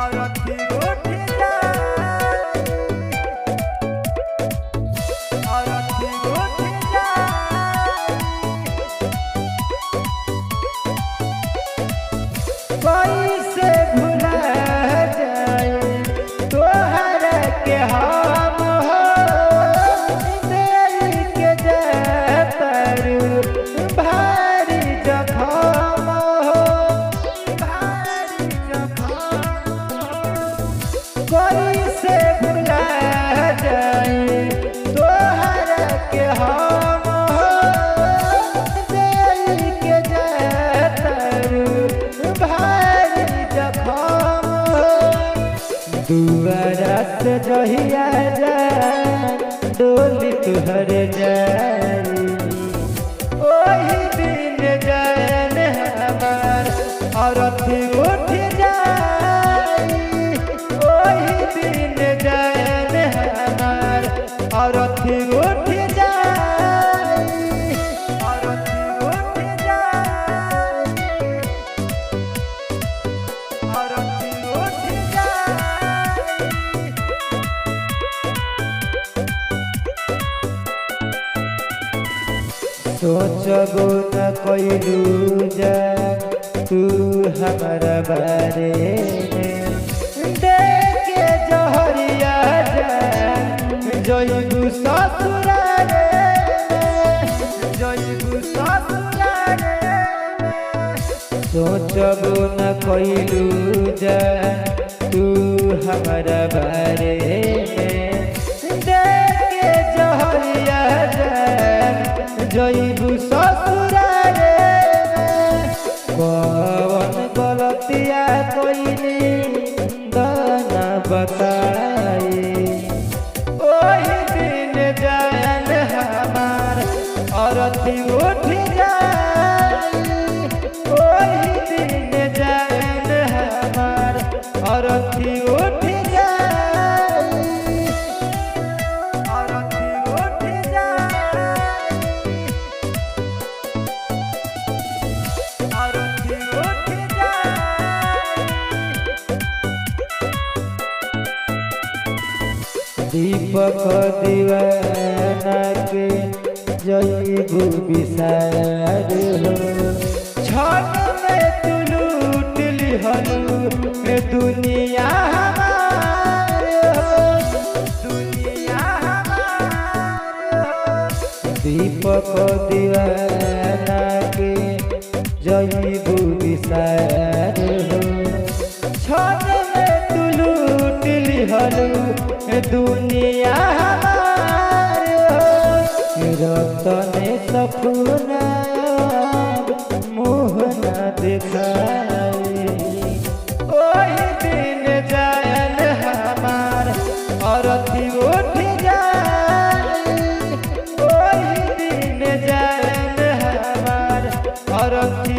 अरथी उठ जाई, अरथी उठ जाई। कैसे भुला जाए तोहर के हम हो, दिल के जतर भारी जखम हो, भारी जखम हो। कैसे भुला जाए तोहर के हम हो, दिल के जतर भारी जखम हो। दुआरा से जहिया जाए डोली तुहर जाई, ओही दिन जान हमार अरथी उठ जाई, ओही दिन जान हमार अरथी उठ जाई, अरथी उठ जाई, अरथी उठ जाई। सोचबो न कइलू जा तू हमारा बारे में, देख के जहरिया जा जइबू ससुरारे में, जइबू ससुरारे में। सोचबो न कइलू जा तू हमारा बारे में, देख के जहरिया जा जइबू ससुरारे में। कौन गलतिया कइली दाना बताई, ओही दिन जान हमार अरथी उठ जाई, ओही दिन जान हमार अरथी उठ जाई, अरथी उठ जाई, अरथी उठ जाई। दीपक दीवाना के जइबू विसार हो, क्षण में तू लूट लिहलू दुनिया हमार हो, दुनिया हमार हो। दीपक दीवाना के जइबू विसार हो, क्षण में तू लूट लिहलू दुनिया हमार हो। रतने सपना मुँह न दिखाई, ओही दिन जान हमार अरथी उठ जाई, ओही दिन जान हमार अरथी